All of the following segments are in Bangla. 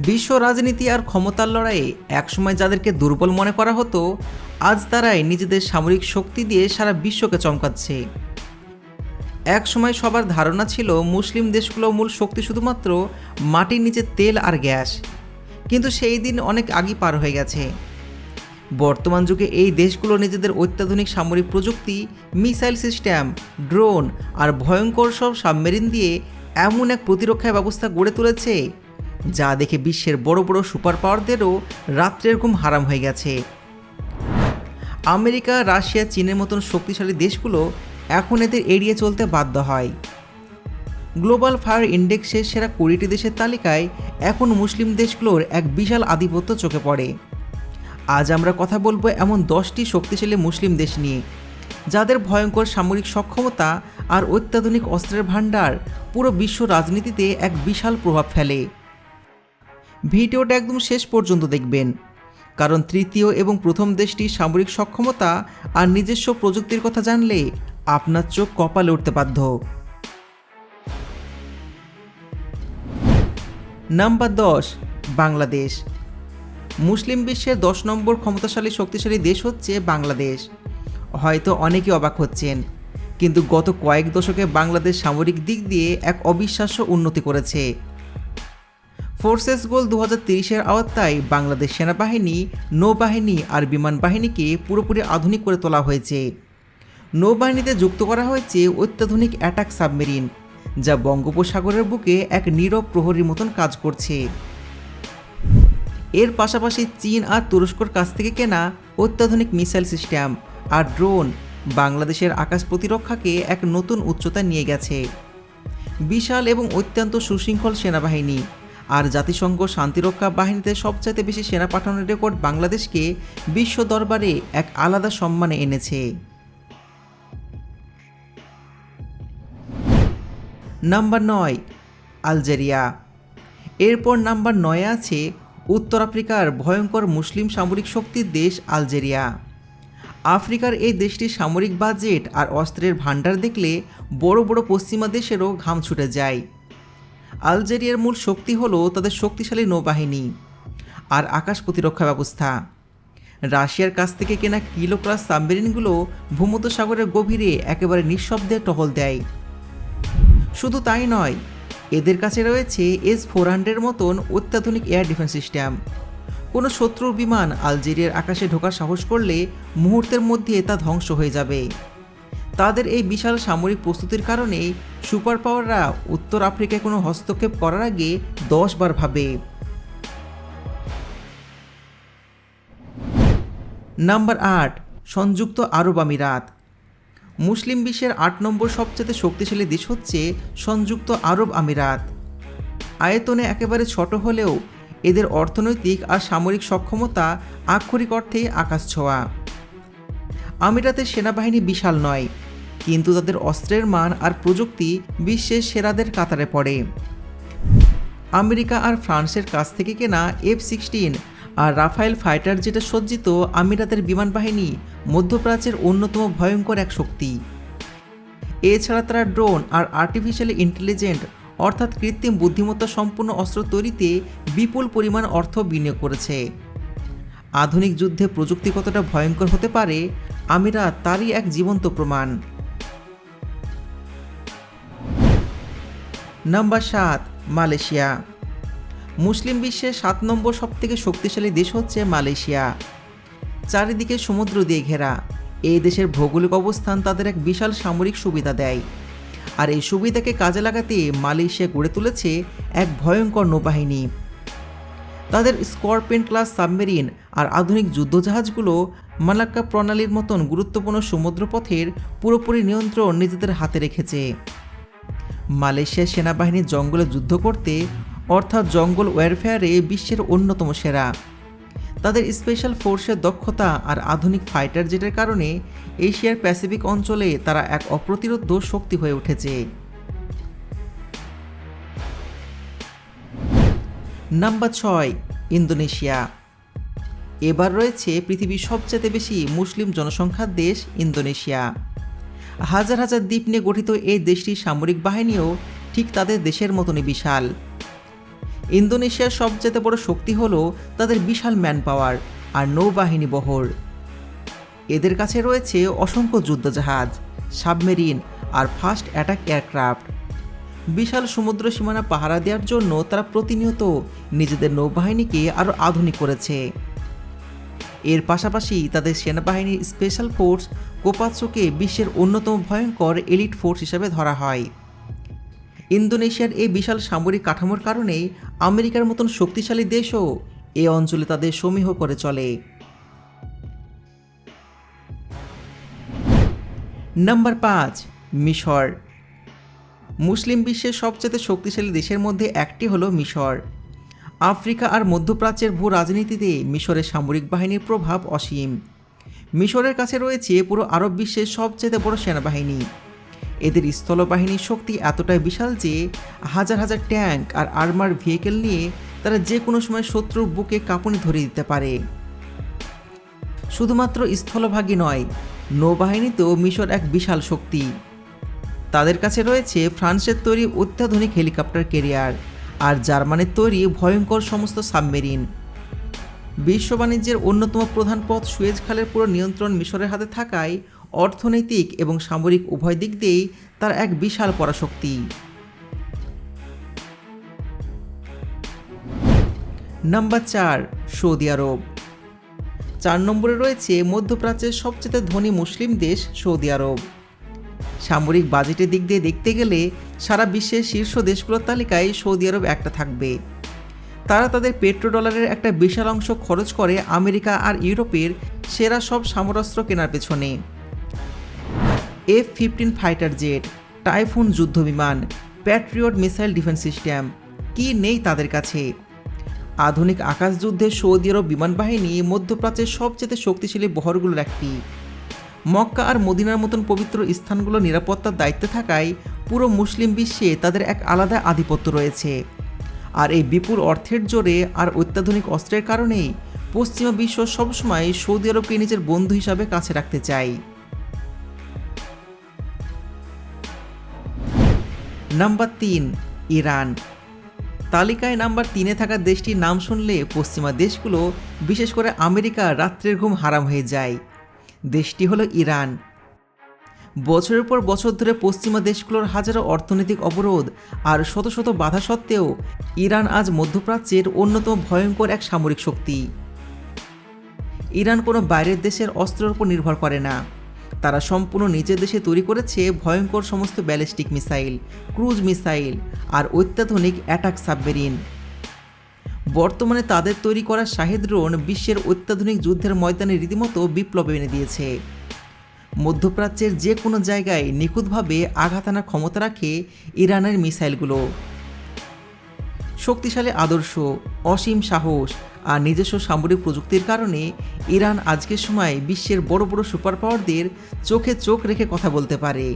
বিশ্ব রাজনীতি আর ক্ষমতার লড়াইয়ে একসময় যাদেরকে দুর্বল মনে করা হতো, আজ তারাই নিজেদের সামরিক শক্তি দিয়ে সারা বিশ্বকে চমকাচ্ছে। একসময় সবার ধারণা ছিল মুসলিম দেশগুলো মূল শক্তি শুধুমাত্র মাটির নিচে তেল আর গ্যাস, কিন্তু সেই দিন অনেক আগে পার হয়ে গেছে। বর্তমান যুগে এই দেশগুলো নিজেদের অত্যাধুনিক সামরিক প্রযুক্তি, মিসাইল সিস্টেম, ড্রোন আর ভয়ঙ্কর সব সাবমেরিন দিয়ে এমন এক প্রতিরক্ষা ব্যবস্থা গড়ে তুলেছে যা দেখে বিশ্বের বড় বড় সুপার পাওয়ারদেরও রাত্রের ঘুম হারাম হয়ে গেছে। আমেরিকা, রাশিয়া, চীনের মতন শক্তিশালী দেশগুলো এখন এদের এড়িয়ে চলতে বাধ্য হয়। গ্লোবাল ফায়ার ইন্ডেক্সের সেরা 20টি দেশের তালিকায় এখন মুসলিম দেশগুলোর এক বিশাল আধিপত্য চোখে পড়ে। আজ আমরা কথা বলবো এমন 10টি শক্তিশালী মুসলিম দেশ নিয়ে, যাদের ভয়ঙ্কর সামরিক সক্ষমতা আর অত্যাধুনিক অস্ত্রের ভাণ্ডার পুরো বিশ্ব রাজনীতিতে এক বিশাল প্রভাব ফেলে। ভিডিওটা একদম শেষ পর্যন্ত দেখবেন, কারণ তৃতীয় এবং প্রথম দেশটির সামরিক সক্ষমতা আর নিজস্ব প্রযুক্তির কথা জানলে আপনার চোখ কপালে উঠতে বাধ্য। নাম্বার 10, বাংলাদেশ। মুসলিম বিশ্বের 10 নম্বর ক্ষমতাশালী শক্তিশালী দেশ হচ্ছে বাংলাদেশ। হয়তো অনেকে অবাক হচ্ছেন, কিন্তু গত কয়েক দশকে বাংলাদেশ সামরিক দিক দিয়ে এক অবিশ্বাস্য উন্নতি করেছে। ফোর্সেস গোল 2030-এর আওতায় বাংলাদেশ সেনাবাহিনী, নৌবাহিনী আর বিমান বাহিনীকে পুরোপুরি আধুনিক করে তোলা হয়েছে। নৌবাহিনীতে যুক্ত করা হয়েছে অত্যাধুনিক অ্যাটাক সাবমেরিন, যা বঙ্গোপসাগরের বুকে এক নীরব প্রহরীর মতন কাজ করছে। এর পাশাপাশি চীন আর তুরস্কর কাছ থেকে কেনা অত্যাধুনিক মিসাইল সিস্টেম আর ড্রোন বাংলাদেশের আকাশ প্রতিরক্ষাকে এক নতুন উচ্চতায় নিয়ে গেছে। বিশাল এবং অত্যন্ত সুশৃঙ্খল সেনাবাহিনী আর জাতিসংঘ শান্তিরক্ষা বাহিনীতে সবচাইতে বেশি সেনা পাঠানোর রেকর্ড বাংলাদেশকে বিশ্ব দরবারে এক আলাদা সম্মানে এনেছে। Number 9, Algeria. এরপর নাম্বার 9-এ আছে উত্তর আফ্রিকার ভয়ঙ্কর মুসলিম সামরিক শক্তির দেশ আলজেরিয়া। আফ্রিকার এই দেশটির সামরিক বাজেট আর অস্ত্রের ভাণ্ডার দেখলে বড় বড় পশ্চিমা দেশেরও ঘাম ছুটে যায়। আলজেরিয়ার মূল শক্তি হলো তাদের শক্তিশালী নৌবাহিনী আর আকাশ প্রতিরক্ষা ব্যবস্থা। রাশিয়ার কাছ থেকে কেনা কিলো ক্লাস সাবমেরিনগুলো ভূমধ্যসাগরের গভীরে একেবারে নিঃশব্দে টহল দেয়। শুধু তাই নয়, এদের কাছে রয়েছে S-400 মতন অত্যাধুনিক এয়ার ডিফেন্স সিস্টেম। কোনো শত্রুর বিমান আলজেরিয়ার আকাশে ঢোকার সাহস করলে মুহূর্তের মধ্যে তা ধ্বংস হয়ে যাবে। তাদের এই বিশাল সামরিক প্রস্তুতির কারণে সুপার পাওয়াররা উত্তর আফ্রিকায় কোনো হস্তক্ষেপ করার আগে 10 বার ভাবে। নাম্বার 8, সংযুক্ত আরব আমিরাত। মুসলিম বিশ্বের 8 নম্বর সবচেয়ে শক্তিশালী দেশ হচ্ছে সংযুক্ত আরব আমিরাত। আয়তনে একেবারে ছোট হলেও এদের অর্থনৈতিক আর সামরিক সক্ষমতা আক্ষরিক অর্থেই আকাশ ছোঁয়া। আমিরাতের সেনাবাহিনী বিশাল নয়, কিন্তু তাদের অস্ত্রের মান আর প্রযুক্তি বিশ্বের সেরাদের কাতারে পড়ে। আমেরিকা আর ফ্রান্সের কাছ থেকে কেনা F-16 আর রাফায়েল ফাইটার জেটে সজ্জিত আমিরাতের বিমান বাহিনী মধ্যপ্রাচ্যের অন্যতম ভয়ঙ্কর এক শক্তি। এছাড়া তারা ড্রোন আর আর্টিফিশিয়াল ইন্টেলিজেন্ট অর্থাৎ কৃত্রিম বুদ্ধিমত্তা সম্পূর্ণ অস্ত্র তৈরিতে বিপুল পরিমাণ অর্থ বিনিয়োগ করেছে। আধুনিক যুদ্ধে প্রযুক্তি কতটা ভয়ঙ্কর হতে পারে, আমিরাত তারই এক জীবন্ত প্রমাণ। Number 7, Malaysia. মুসলিম বিশ্বের 7 নম্বর সবথেকে শক্তিশালী দেশ হচ্ছে মালয়েশিয়া। চারিদিকে সমুদ্র দিয়ে ঘেরা এই দেশের ভৌগোলিক অবস্থান তাদের এক বিশাল সামরিক সুবিধা দেয়, আর এই সুবিধাকে কাজে লাগাতে মালয়েশিয়া গড়ে তুলেছে এক ভয়ঙ্কর নৌবাহিনী। তাদের স্করপিয়ন ক্লাস সাবমেরিন আর আধুনিক যুদ্ধজাহাজগুলো মালাক্কা প্রণালীর মতন গুরুত্বপূর্ণ সমুদ্রপথের পুরোপুরি নিয়ন্ত্রণ নিজেদের হাতে রেখেছে। মালয়েশিয়ার সেনাবাহিনী জঙ্গলে যুদ্ধ করতে অর্থাৎ জঙ্গল ওয়ারফেয়ারে বিশ্বের অন্যতম সেরা। তাদের স্পেশাল ফোর্সের দক্ষতা আর আধুনিক ফাইটার জেটের কারণে এশিয়ার প্যাসিফিক অঞ্চলে তারা এক অপ্রতিরোধ্য শক্তি হয়ে উঠেছে। Number 6, Indonesia. এবার রয়েছে পৃথিবীর সবচেয়ে বেশি মুসলিম জনসংখ্যার দেশ ইন্দোনেশিয়া। হাজার হাজার দ্বীপ নিয়ে গঠিত এই দেশটির সামরিক বাহিনীও ঠিক তাদের দেশের মতনই বিশাল। ইন্দোনেশিয়ার সবচেয়ে বড় শক্তি হলো তাদের বিশাল ম্যান পাওয়ার আর নৌবাহিনী বহর। এদের কাছে রয়েছে অসংখ্য যুদ্ধজাহাজ, সাবমেরিন আর ফাস্ট অ্যাটাক এয়ারক্রাফট। বিশাল সমুদ্র সীমানা পাহারা দেওয়ার জন্য তারা প্রতিনিয়ত নিজেদের নৌবাহিনীকে আরও আধুনিক করেছে। এর পাশাপাশি তাদের সেনাবাহিনীর স্পেশাল ফোর্স কোপাৎসোকে বিশ্বের অন্যতম ভয়ঙ্কর এলিট ফোর্স হিসেবে ধরা হয়। ইন্দোনেশিয়ার এই বিশাল সামরিক কাঠামোর কারণে আমেরিকার মতন শক্তিশালী দেশও এ অঞ্চলে তাদের সমীহ করে চলে। নাম্বার 5, মিশর। মুসলিম বিশ্বের সবচেয়ে শক্তিশালী দেশের মধ্যে একটি হলো মিশর। আফ্রিকা আর মধ্যপ্রাচ্যের ভূ রাজনীতিতে মিশরের সামরিক বাহিনীর প্রভাব অসীম। মিশরের কাছে রয়েছে পুরো আরব বিশ্বের সবচেয়ে বড় সেনাবাহিনী। এদের স্থলবাহিনীর শক্তি এতটাই বিশাল যে হাজার হাজার ট্যাঙ্ক আর আর্মার ভেহিকেল নিয়ে তারা যে কোনো সময় শত্রুর বুকে কাঁপুনি ধরিয়ে দিতে পারে। শুধুমাত্র স্থলভাগই নয়, নৌবাহিনীতেও মিশর এক বিশাল শক্তি। তাদের কাছে রয়েছে ফ্রান্সের তৈরি অত্যাধুনিক হেলিকপ্টার ক্যারিয়ার আর জার্মানির তৈরি ভয়ঙ্কর সমস্ত সাবমেরিন। বিশ্ব বাণিজ্যের অন্যতম প্রধান পথ সুয়েজ খালের পুরো নিয়ন্ত্রণ মিশরের হাতে থাকায় অর্থনৈতিক এবং সামরিক উভয় দিক দিয়েই তার এক বিশাল পরাশক্তি। নাম্বার 4, সৌদি আরব। 4 নম্বরে রয়েছে মধ্যপ্রাচ্যের সবচেয়ে ধনী মুসলিম দেশ সৌদি আরব। সামরিক বাজেটের দিক দিয়ে দেখতে গেলে সারা বিশ্বের শীর্ষ দেশগুলোর তালিকায় সৌদি আরব একটা থাকবে। তারা তাদের পেট্রোডলারের একটা বিশাল অংশ খরচ করে আমেরিকা আর ইউরোপের সেরা সব সমরাস্ত্র কেনার পেছনে। F-15 ফাইটার জেট, টাইফুন যুদ্ধবিমান, প্যাট্রিয়ট মিসাইল ডিফেন্স সিস্টেম, কি নেই তাদের কাছে। আধুনিক আকাশযুদ্ধে সৌদি আরব বিমান বাহিনী মধ্যপ্রাচ্যের সবচেয়ে শক্তিশালী বহরগুলোর একটি। মক্কা আর মদিনার মতন পবিত্র স্থানগুলো নিরাপত্তার দায়িত্বে থাকায় পুরো মুসলিম বিশ্বে তাদের এক আলাদা আধিপত্য রয়েছে। আর এই বিপুল অর্থের জোরে আর অত্যাধুনিক অস্ত্রের কারণেই পশ্চিমা বিশ্ব সবসময় সৌদি আরবকে নিজের বন্ধু হিসাবে কাছে রাখতে চায়। Number 3, Iran. তালিকায় নাম্বার 3-এ থাকা দেশটির নাম শুনলে পশ্চিমা দেশগুলো, বিশেষ করে আমেরিকা, রাত্রের ঘুম হারাম হয়ে যায়। দেশটি হলো ইরান। বছরের পর বছর ধরে পশ্চিমা দেশগুলোর হাজারো অর্থনৈতিক অবরোধ আর শত শত বাধা সত্ত্বেও ইরান আজ মধ্যপ্রাচ্যের অন্যতম ভয়ঙ্কর এক সামরিক শক্তি। ইরান কোনো বাইরের দেশের অস্ত্রের উপর নির্ভর করে না। তারা সম্পূর্ণ নিজের দেশে তৈরি করেছে ভয়ঙ্কর সমস্ত ব্যালিস্টিক মিসাইল, ক্রুজ মিসাইল আর অত্যাধুনিক অ্যাটাক সাবমেরিন। বর্তমানে তাদের তৈরি করা শাহেদ ড্রোন বিশ্বের অত্যাধুনিক যুদ্ধের ময়দানে রীতিমতো বিপ্লব এনে দিয়েছে। মধ্যপ্রাচ্যের যে কোনো জায়গায় নিখুঁতভাবে আঘাত আনার ক্ষমতা রাখে ইরানের মিসাইলগুলো। শক্তিশালী আদর্শ, অসীম সাহস আর নিজস্ব সামরিক প্রযুক্তির কারণে ইরান আজকের সময় বিশ্বের বড় বড় সুপার পাওয়ারদের চোখে চোখ রেখে কথা বলতে পারে।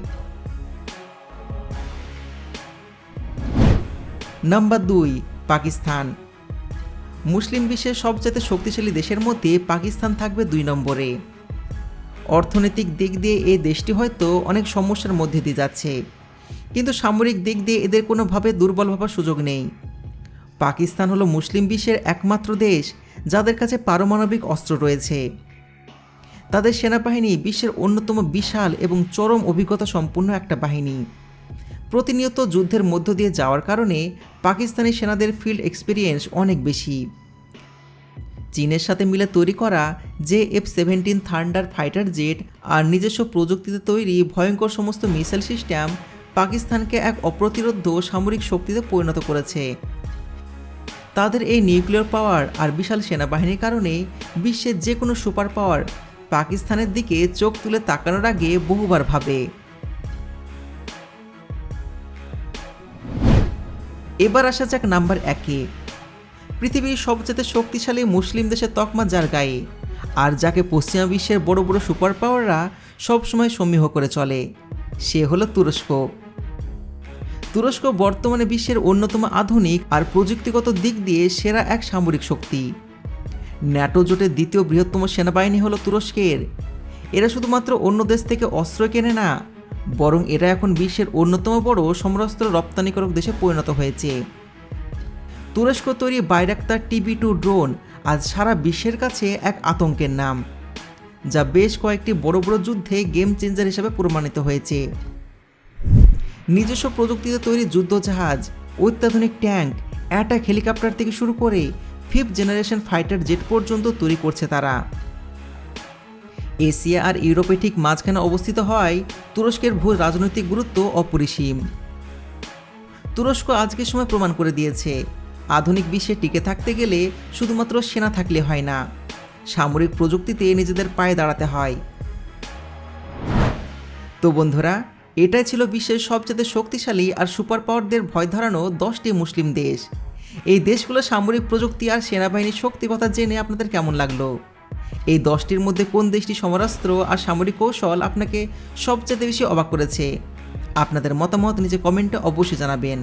নাম্বার 2, পাকিস্তান। মুসলিম বিশ্বের সবচেয়ে শক্তিশালী দেশের মধ্যে পাকিস্তান থাকবে 2 নম্বরে। অর্থনৈতিক দিক দিয়ে এই দেশটি হয়তো অনেক সমস্যার মধ্যে দিয়ে যাচ্ছে, কিন্তু সামরিক দিক দিয়ে এদের কোনোভাবে দুর্বল ভাবার সুযোগ নেই। পাকিস্তান হলো মুসলিম বিশ্বের একমাত্র দেশ যাদের কাছে পারমাণবিক অস্ত্র রয়েছে। তাদের সেনাবাহিনী বিশ্বের অন্যতম বিশাল এবং চরম অভিজ্ঞতা সম্পন্ন একটা বাহিনী। প্রতিনিয়ত যুদ্ধের মধ্য দিয়ে যাওয়ার কারণে পাকিস্তানি সেনাদের ফিল্ড এক্সপিরিয়েন্স অনেক বেশি। চীনের সাথে মিলে তৈরি করা যে F-17 থান্ডার ফাইটার জেট আর নিজস্ব প্রযুক্তিতে তৈরি ভয়ঙ্কর সমস্ত মিসাইল সিস্টেম পাকিস্তানকে এক অপ্রতিরোধ্য সামরিক শক্তিতে পরিণত করেছে। তাদের এই নিউক্লিয়ার পাওয়ার আর বিশাল সেনাবাহিনীর কারণে বিশ্বের যে কোনো সুপার পাওয়ার পাকিস্তানের দিকে চোখ তুলে তাকানোর আগে বহুবার ভাবে। এবার আসা যাক নাম্বার 1-এ। পৃথিবীর সবচেয়ে শক্তিশালী মুসলিম দেশের তকমা যার গায়ে, আর যাকে পশ্চিমা বিশ্বের বড় বড় সুপার পাওয়াররা সবসময় সমীহ করে চলে, সে হলো তুরস্ক। তুরস্ক বর্তমানে বিশ্বের অন্যতম আধুনিক আর প্রযুক্তিগত দিক দিয়ে সেরা এক সামরিক শক্তি। ন্যাটো জোটের দ্বিতীয় বৃহত্তম সেনাবাহিনী হলো তুরস্কের। এরা শুধুমাত্র অন্য দেশ থেকে অস্ত্র কেনে না, বরং এরা এখন বিশ্বের অন্যতম বড় সমরাস্ত্র রপ্তানিকারক দেশে পরিণত হয়েছে। তুরস্ক তৈরি বাইরাক্তার TB2 ড্রোন আজ সারা বিশ্বের কাছে এক আতঙ্কের নাম, যা বেশ কয়েকটি বড় বড় যুদ্ধে গেম চেঞ্জার হিসেবে প্রমাণিত হয়েছে। নিজস্ব প্রযুক্তিতে তৈরি যুদ্ধজাহাজ, অত্যাধুনিক ট্যাঙ্ক, অ্যাটাক হেলিকপ্টার থেকে শুরু করে 5th জেনারেশন ফাইটার জেট পর্যন্ত তৈরি করছে তারা। এশিয়া আর ইউরোপে ঠিক মাঝখানে অবস্থিত হওয়ায় তুরস্কের ভূ রাজনৈতিক গুরুত্ব অপরিসীম। তুরস্ক আজকের সময় প্রমাণ করে দিয়েছে, আধুনিক বিশ্বে টিকে থাকতে গেলে শুধুমাত্র সেনা থাকলে হয় না, সামরিক প্রযুক্তিতে নিজেদের পায়ে দাঁড়াতে হয়। তো বন্ধুরা, এটাই ছিল বিশ্বের সবচেয়ে শক্তিশালী আর সুপার পাওয়ারদের ভয় ধরানো 10টি মুসলিম দেশ। এই দেশগুলোর সামরিক প্রযুক্তি আর সেনাবাহিনীর শক্তির কথা জেনে আপনাদের কেমন লাগলো? এই 10টির মধ্যে কোন দেশটি সমরাস্ত্র আর সামরিক কৌশল আপনাকে সবচেয়ে বেশি অবাক করেছে? আপনাদের মতামত নিচে কমেন্টে অবশ্যই জানাবেন।